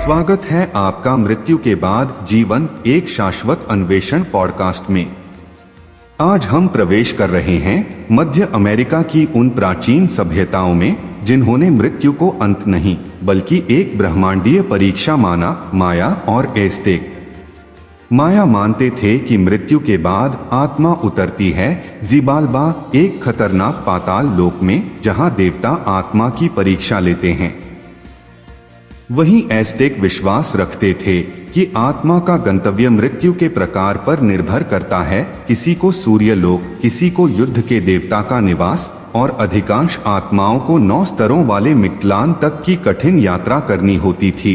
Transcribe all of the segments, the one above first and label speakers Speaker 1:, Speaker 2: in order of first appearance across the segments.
Speaker 1: स्वागत है आपका मृत्यु के बाद जीवन एक शाश्वत अन्वेषण पॉडकास्ट में। आज हम प्रवेश कर रहे हैं मध्य अमेरिका की उन प्राचीन सभ्यताओं में जिन्होंने मृत्यु को अंत नहीं बल्कि एक ब्रह्मांडीय परीक्षा माना। माया और एज़टेक। माया मानते थे कि मृत्यु के बाद आत्मा उतरती है ज़िबाल्बा, एक खतरनाक पाताल लोक में जहां देवता आत्मा की परीक्षा लेते हैं। वहीं एज़टेक विश्वास रखते थे कि आत्मा का गंतव्य मृत्यु के प्रकार पर निर्भर करता है। किसी को सूर्य लोक, किसी को युद्ध के देवता का निवास और अधिकांश आत्माओं को 9 स्तरों वाले मिक्तलान तक की कठिन यात्रा करनी होती थी।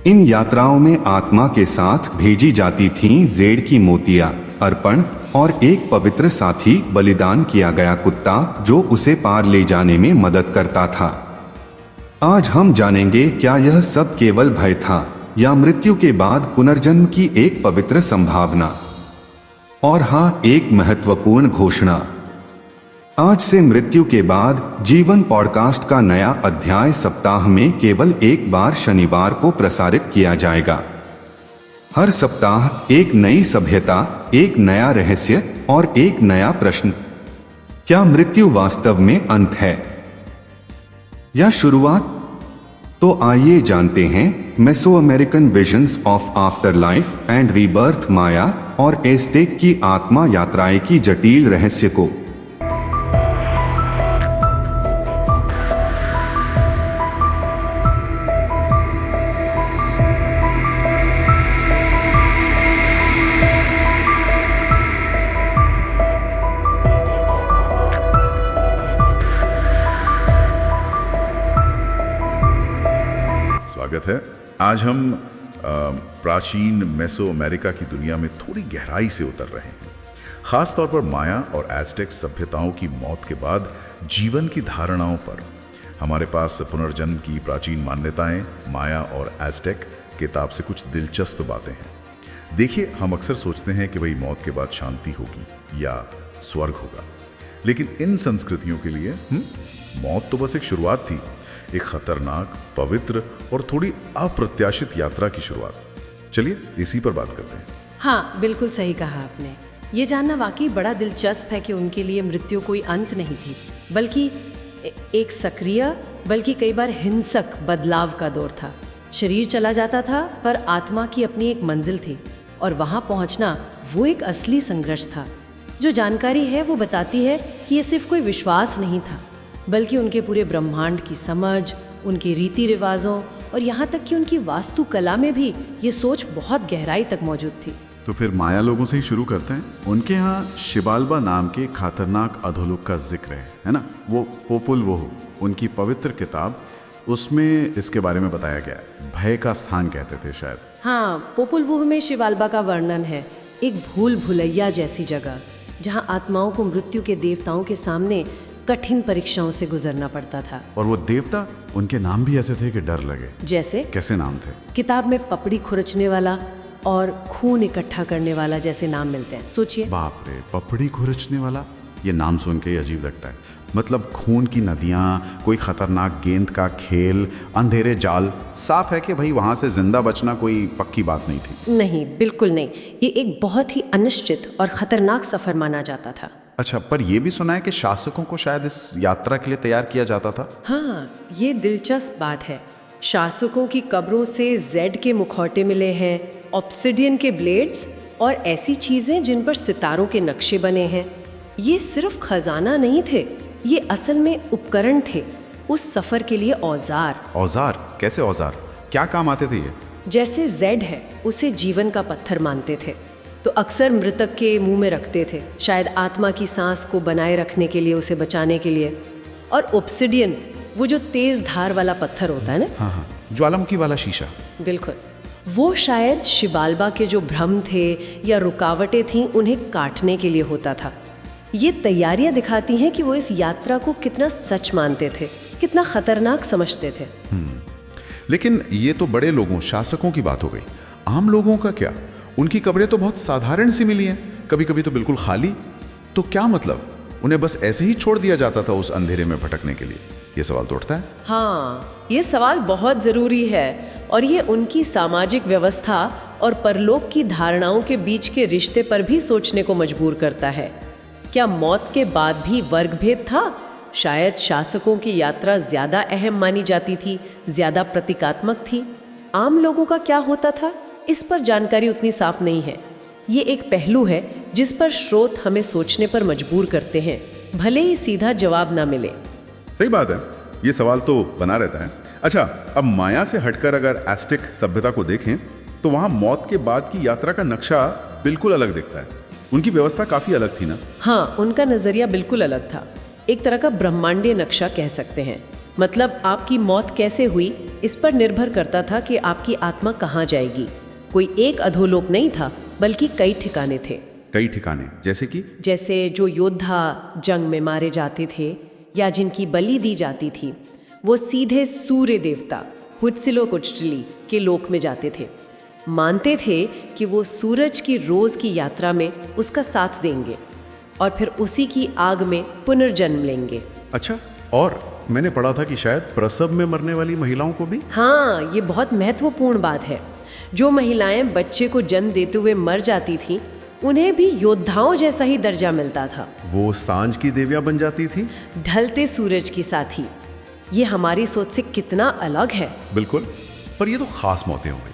Speaker 1: इन यात्राओं में आत्मा के साथ भेजी जाती थीं जेड की मोतियां, अर्पण और एक पवित्र साथी बलिदान किया गया कुत्ता जो उसे पार ले जाने में मदद करता था। आज हम जानेंगे क्या यह सब केवल भय था या मृत्यु के बाद पुनर्जन्म की एक पवित्र संभावना। और हाँ, एक महत्वपूर्ण घोषणा। आज से मृत्यु के बाद जीवन पॉडकास्ट का नया अध्याय सप्ताह में केवल एक बार शनिवार को प्रसारित किया जाएगा। हर सप्ताह एक नई सभ्यता, एक नया रहस्य और एक नया प्रश्न। क्या मृत्यु वास्तव में अंत है या शुरुआत? तो आइए जानते हैं Mesoamerican visions of afterlife and rebirth, Maya और एज़टेक की आत्मा यात्राएं की जटिल रहस्य को।
Speaker 2: स्वागत है। आज हम प्राचीन मेसो अमेरिका की दुनिया में थोड़ी गहराई से उतर रहे हैं, खास तौर पर माया और एज़टेक सभ्यताओं की मौत के बाद जीवन की धारणाओं पर। हमारे पास पुनर्जन्म की प्राचीन मान्यताएं, माया और एज़टेक किताब से कुछ दिलचस्प बातें हैं। देखिए, हम अक्सर सोचते हैं कि भाई मौत के बाद शांति होगी या स्वर्ग होगा, लेकिन इन संस्कृतियों के लिए मौत तो बस एक शुरुआत थी, एक खतरनाक, पवित्र और थोड़ी अप्रत्याशित यात्रा की शुरुआत। चलिए इसी पर बात करते हैं।
Speaker 3: हाँ, बिल्कुल सही कहा आपने। ये जानना वाकई बड़ा दिलचस्प है कि उनके लिए मृत्यु कोई अंत नहीं थी, बल्कि एक सक्रिय, बल्कि कई बार हिंसक बदलाव का दौर था। शरीर चला जाता था पर आत्मा की अपनी एक मंजिल थी और वहाँ पहुँचना वो एक असली संघर्ष था। जो जानकारी है वो बताती है कि ये सिर्फ कोई विश्वास नहीं था, बल्कि उनके पूरे ब्रह्मांड की समझ, उनके रीति रिवाजों और यहाँ तक कि उनकी वास्तुकला में भी ये सोच बहुत गहराई तक मौजूद थी।
Speaker 4: तो फिर माया लोगों से ही शुरू करते हैं। उनके यहाँ शिबाल्बा नाम के खतरनाक अधोलोक का जिक्र है ना? वो पोपुल वोहू, उनकी पवित्र किताब, उसमें इसके बारे में बताया गया है। भय का स्थान कहते थे शायद।
Speaker 3: हाँ, पोपुल वोहू में शिबाल्बा का वर्णन है, एक भूल भुलैया जैसी जगह जहाँ आत्माओं को मृत्यु के देवताओं के सामने कठिन परीक्षाओं से गुजरना पड़ता था।
Speaker 4: और वो देवता, उनके नाम भी ऐसे थे कि डर लगे।
Speaker 3: जैसे?
Speaker 4: कैसे नाम थे?
Speaker 3: किताब में पपड़ी खुरचने वाला और खून इकट्ठा करने वाला जैसे नाम मिलते हैं। सोचिए।
Speaker 4: बाप रे, पपड़ी खुरचने वाला, ये नाम सुन के ही अजीब लगता है। मतलब खून की नदियाँ, कोई खतरनाक गेंद का खेल, अंधेरे जाल। साफ है कि भाई वहाँ से जिंदा बचना कोई पक्की बात नहीं थी।
Speaker 3: नहीं, बिल्कुल नहीं। ये एक बहुत ही अनिश्चित और खतरनाक सफर माना जाता था।
Speaker 4: अच्छा, पर यह भी सुना है कि शासकों को शायद इस यात्रा के लिए तैयार किया जाता था।
Speaker 3: हाँ, ये दिलचस्प बात है। शासकों की कब्रों से जेड के मुखौटे मिले हैं, ऑब्सिडियन के ब्लेड्स और ऐसी चीजें जिन पर सितारों के नक्शे बने हैं। ये सिर्फ खजाना नहीं थे, ये असल में उपकरण थे, उस सफर के लिए औजार।
Speaker 4: औजार? कैसे औजार? क्या काम आते थे ये?
Speaker 3: जैसे जेड है, उसे जीवन का पत्थर मानते थे, तो अक्सर मृतक के मुंह में रखते थे, शायद आत्मा की सांस को बनाए रखने के लिए, उसे बचाने के लिए। और ऑब्सिडियन, वो जो तेज धार वाला पत्थर होता है ना?
Speaker 4: हाँ, ज्वालामुखी वाला शीशा।
Speaker 3: बिल्कुल, वो शायद शिबाल्बा के जो भ्रम थे या रुकावटें थीं, उन्हें काटने के लिए होता था। ये तैयारियां दिखाती हैं कि वो इस यात्रा को कितना सच मानते थे, कितना खतरनाक समझते थे।
Speaker 4: लेकिन ये तो बड़े लोगों, शासकों की बात हो गई। आम लोगों का क्या? उनकी कब्रें तो बहुत साधारण सी मिली हैं, कभी कभी तो बिल्कुल खाली। तो क्या मतलब, उन्हें बस ऐसे ही छोड़ दिया जाता था उस अंधेरे में भटकने के लिए?
Speaker 2: ये सवाल तो उठता है।
Speaker 3: हाँ, ये सवाल बहुत ज़रूरी है और ये उनकी सामाजिक व्यवस्था और परलोक की धारणाओं के बीच के रिश्ते पर भी सोचने को मजबूर करता है। क्या मौत के बाद भी वर्गभेद था? शायद शासकों की यात्रा ज़्यादा अहम मानी जाती थी, ज़्यादा प्रतीकात्मक थी। आम लोगों का क्या होता था, इस पर जानकारी उतनी साफ नहीं है। ये एक पहलू है जिस पर स्रोत हमें सोचने पर मजबूर करते हैं, भले ही सीधा जवाब ना मिले।
Speaker 2: सही बात है, ये सवाल तो बना रहता है। अच्छा, अब माया से हटकर अगर एज़टेक सभ्यता को देखें तो वहाँ मौत के बाद की यात्रा का नक्शा बिल्कुल अलग दिखता है। उनकी व्यवस्था काफ़ी अलग थी ना?
Speaker 3: हाँ, उनका नज़रिया बिल्कुल अलग था। एक तरह का ब्रह्मांडीय नक्शा कह सकते हैं। मतलब आपकी मौत कैसे हुई इस पर निर्भर करता था कि आपकी आत्मा कहाँ जाएगी। कोई एक अधोलोक नहीं था, बल्कि कई ठिकाने थे।
Speaker 2: कई ठिकाने जैसे कि?
Speaker 3: जैसे जो योद्धा जंग में मारे जाते थे या जिनकी बलि दी जाती थी, वो सीधे सूर्य देवता हुत्सिलोकोchtli के लोक में जाते थे। मानते थे कि वो सूरज की रोज की यात्रा में उसका साथ देंगे और फिर उसी की आग में पुनर्जन्म लेंगे।
Speaker 2: अच्छा, और मैंने पढ़ा था कि शायद प्रसव में मरने वाली महिलाओं को भी?
Speaker 3: हाँ, ये बहुत महत्वपूर्ण बात है। जो महिलाएं बच्चे को जन्म देते हुए मर जाती थीं, उन्हें भी योद्धाओं जैसा ही दर्जा मिलता था।
Speaker 2: वो सांझ की देवियां बन जाती थी,
Speaker 3: ढलते सूरज की साथी। ये हमारी सोच से कितना अलग है।
Speaker 2: बिल्कुल, पर ये तो खास मौतें हो गई।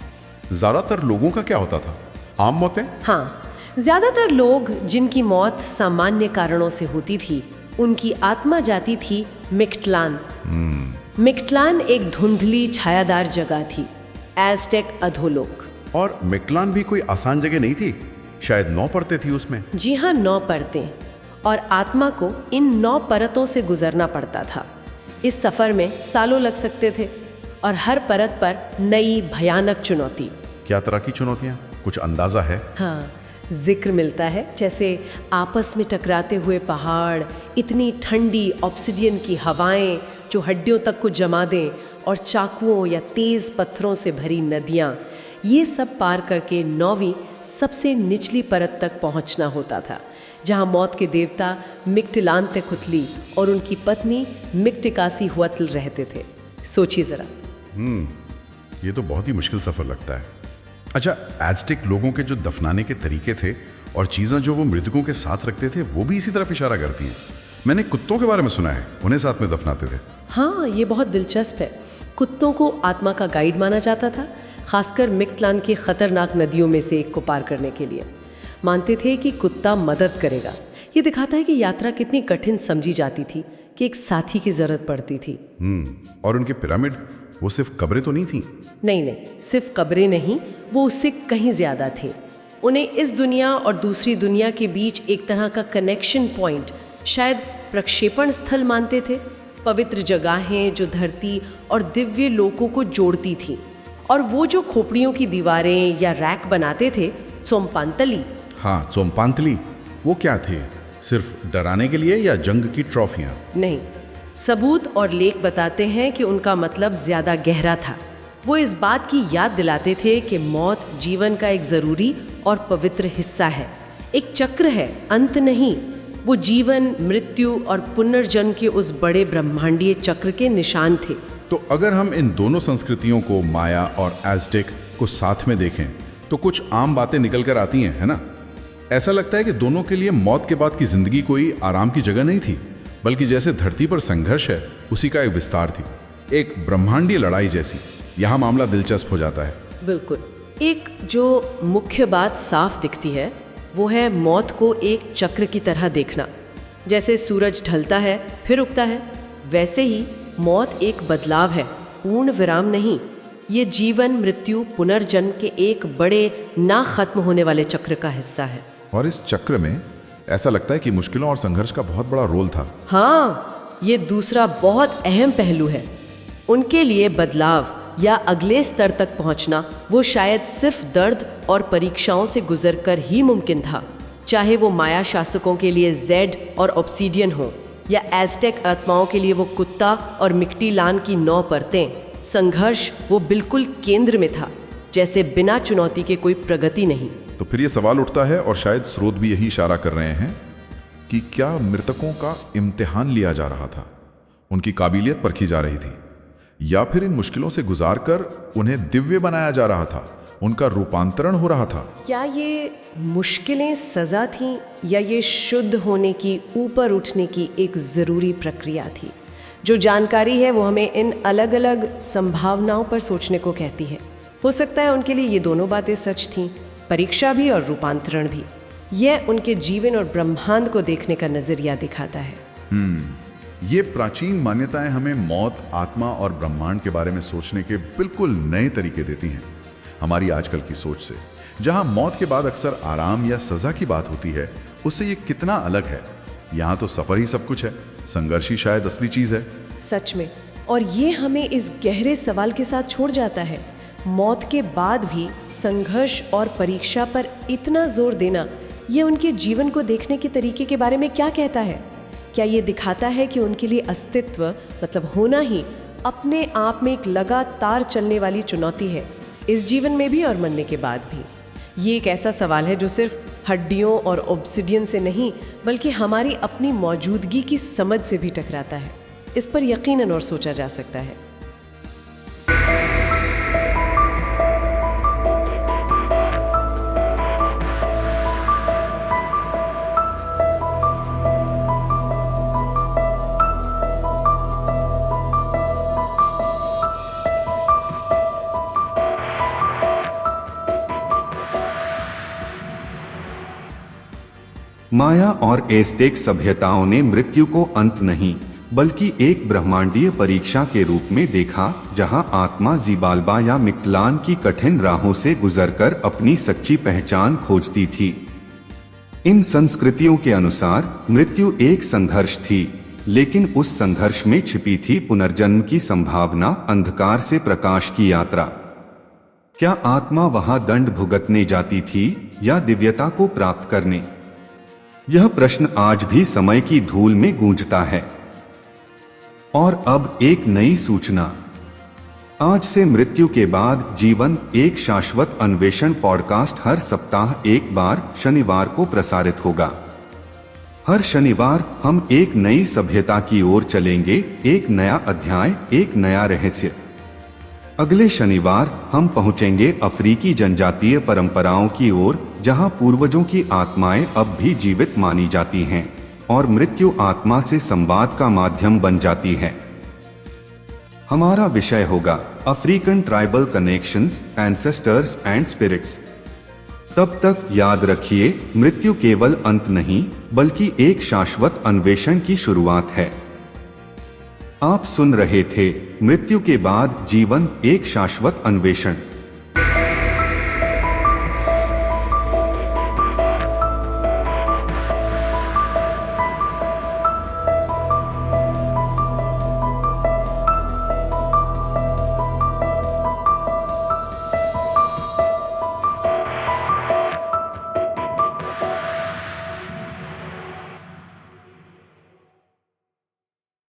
Speaker 2: ज्यादातर लोगों का क्या होता था? आम मौतें?
Speaker 3: हाँ, ज्यादातर लोग जिनकी मौत सामान्य कारणों से होती थी, उनकी आत्मा जाती थी मिक्टलान। मिक्टलान एक धुंधली छायादार जगह थी, एज़टेक अधोलोक।
Speaker 2: और मिक्टलान भी कोई आसान जगह नहीं थी, शायद 9 परतें थी उसमें।
Speaker 3: जी हाँ, 9 परतें, और आत्मा को इन 9 परतों से गुजरना पड़ता था। इस सफर में सालों लग सकते थे और हर परत पर नई भयानक चुनौती।
Speaker 2: क्या तरह की चुनौतियां, कुछ अंदाजा है?
Speaker 3: हाँ, जिक्र मिलता है जैसे आपस में टकराते हुए पहाड़, इतनी ठंडी ऑब्सिडियन की हवाएं जो हड्डियों तक को जमा दें, और चाकुओं या तेज पत्थरों से भरी नदियाँ। ये सब पार करके 9वीं सबसे निचली परत तक पहुँचना होता था, जहाँ मौत के देवता मिक्टिलांतेकुतली और उनकी पत्नी मिक्टिकासीहुअत्ल रहते थे। सोचिए ज़रा।
Speaker 2: ये तो बहुत ही मुश्किल सफर लगता है। अच्छा, एज़टेक लोगों के जो दफनाने के तरीके थे और चीज़ें जो वो मृतकों के साथ रखते थे, वो भी इसी तरफ इशारा करती हैं। मैंने कुत्तों के बारे में सुना है, उन्हें साथ में दफनाते थे।
Speaker 3: हाँ, ये बहुत दिलचस्प है। कुत्तों को आत्मा का गाइड माना जाता था, खासकर मिक्टलान की खतरनाक नदियों में से एक को पार करने के लिए। मानते थे कि कुत्ता मदद करेगा। ये दिखाता है कि यात्रा कितनी कठिन समझी जाती थी, कि एक साथी की जरूरत पड़ती थी।
Speaker 2: और उनके पिरामिड, वो सिर्फ कब्रें तो नहीं थी?
Speaker 3: नहीं, सिर्फ कब्रें नहीं, वो उससे कहीं ज्यादा थे। उन्हें इस दुनिया और दूसरी दुनिया के बीच एक तरह का कनेक्शन पॉइंट, शायद प्रक्षेपण स्थल मानते थे। पवित्र जगहें जो धरती और दिव्य लोकों को जोड़ती थी। और वो जो खोपड़ियों की दीवारें या रैक बनाते थे, त्सोमपांतली।
Speaker 2: हाँ, त्सोमपांतली, वो क्या थे? सिर्फ डराने के लिए या जंग की ट्रॉफियाँ?
Speaker 3: नहीं, सबूत और लेख बताते हैं कि उनका मतलब ज्यादा गहरा था। वो इस बात की याद दिलाते थे कि मौत जीवन का एक जरूरी और पवित्र हिस्सा है, एक चक्र है, अंत नहीं। वो जीवन, मृत्यु और पुनर्जन्म के उस बड़े ब्रह्मांडीय चक्र के निशान थे।
Speaker 2: तो अगर हम इन दोनों संस्कृतियों को, माया और एज़टेक को साथ में देखें, तो कुछ आम बातें निकल कर आती हैं, है ना? ऐसा लगता है कि दोनों के लिए मौत के बाद की जिंदगी कोई आराम की जगह नहीं थी, बल्कि जैसे धरती पर संघर्ष है, उसी का एक विस्तार थी, एक ब्रह्मांडीय लड़ाई जैसी। यहाँ मामला दिलचस्प हो जाता है।
Speaker 3: बिल्कुल। एक जो मुख्य बात साफ दिखती है, वो है मौत को एक चक्र की तरह देखना। जैसे सूरज ढलता है फिर उगता है, वैसे ही मौत एक बदलाव है, पूर्ण विराम नहीं। ये जीवन, मृत्यु, पुनर्जन्म के एक बड़े ना खत्म होने वाले चक्र का हिस्सा है।
Speaker 2: और इस चक्र में ऐसा लगता है कि मुश्किलों और संघर्ष का बहुत बड़ा रोल था।
Speaker 3: हाँ, ये दूसरा बहुत अहम पहलू है। उनके लिए बदलाव या अगले स्तर तक पहुंचना, वो शायद सिर्फ दर्द और परीक्षाओं से गुजरकर ही मुमकिन था। चाहे वो माया शासकों के लिए जेड और ऑब्सीडियन हो, या एज़टेक आत्माओं के लिए वो कुत्ता और मिक्टिलान की 9 परतें। संघर्ष वो बिल्कुल केंद्र में था, जैसे बिना चुनौती के कोई प्रगति नहीं।
Speaker 2: तो फिर ये सवाल उठता है, और शायद स्रोत भी यही इशारा कर रहे हैं, कि क्या मृतकों का इम्तिहान लिया जा रहा था? उनकी काबिलियत परखी जा रही थी, या फिर इन मुश्किलों से गुजारकर उन्हें दिव्य बनाया जा रहा था, उनका रूपांतरण हो रहा था?
Speaker 3: क्या ये मुश्किलें सज़ा थीं या ये शुद्ध होने की, ऊपर उठने की एक ज़रूरी प्रक्रिया थी? जो जानकारी है वो हमें इन अलग अलग संभावनाओं पर सोचने को कहती है। हो सकता है उनके लिए ये दोनों बातें सच थीं, परीक्षा भी और रूपांतरण भी। यह उनके जीवन और ब्रह्मांड को देखने का नजरिया दिखाता है।
Speaker 2: ये प्राचीन मान्यताएं हमें मौत, आत्मा और ब्रह्मांड के बारे में सोचने के बिल्कुल नए तरीके देती हैं। हमारी आजकल की सोच से, जहां मौत के बाद अक्सर आराम या सजा की बात होती है, उससे ये कितना अलग है। यहाँ तो सफर ही सब कुछ है, संघर्ष ही शायद असली चीज है।
Speaker 3: सच में। और ये हमें इस गहरे सवाल के साथ छोड़ जाता है, मौत के बाद भी संघर्ष और परीक्षा पर इतना जोर देना, ये उनके जीवन को देखने के तरीके के बारे में क्या कहता है? क्या ये दिखाता है कि उनके लिए अस्तित्व, मतलब होना ही, अपने आप में एक लगातार चलने वाली चुनौती है, इस जीवन में भी और मरने के बाद भी? ये एक ऐसा सवाल है जो सिर्फ हड्डियों और ऑब्सिडियन से नहीं, बल्कि हमारी अपनी मौजूदगी की समझ से भी टकराता है। इस पर यकीनन और सोचा जा सकता है।
Speaker 1: माया और एज़टेक सभ्यताओं ने मृत्यु को अंत नहीं, बल्कि एक ब्रह्मांडीय परीक्षा के रूप में देखा, जहां आत्मा ज़ीबाल्बा या मिक्तलान की कठिन राहों से गुजरकर अपनी सच्ची पहचान खोजती थी। इन संस्कृतियों के अनुसार मृत्यु एक संघर्ष थी, लेकिन उस संघर्ष में छिपी थी पुनर्जन्म की संभावना, अंधकार से प्रकाश की यात्रा। क्या आत्मा वहां दंड भुगतने जाती थी या दिव्यता को प्राप्त करने? यह प्रश्न आज भी समय की धूल में गूंजता है। और अब एक नई सूचना। आज से मृत्यु के बाद जीवन, एक शाश्वत अन्वेषण पॉडकास्ट हर सप्ताह एक बार शनिवार को प्रसारित होगा। हर शनिवार हम एक नई सभ्यता की ओर चलेंगे, एक नया अध्याय, एक नया रहस्य। अगले शनिवार हम पहुंचेंगे अफ्रीकी जनजातीय परंपराओं की ओर, जहां पूर्वजों की आत्माएं अब भी जीवित मानी जाती हैं और मृत्यु आत्मा से संवाद का माध्यम बन जाती है। हमारा विषय होगा African tribal connections, ancestors and spirits. तब तक याद रखिए, मृत्यु केवल अंत नहीं, बल्कि एक शाश्वत अन्वेषण की शुरुआत है। आप सुन रहे थे मृत्यु के बाद जीवन, एक शाश्वत अन्वेषण।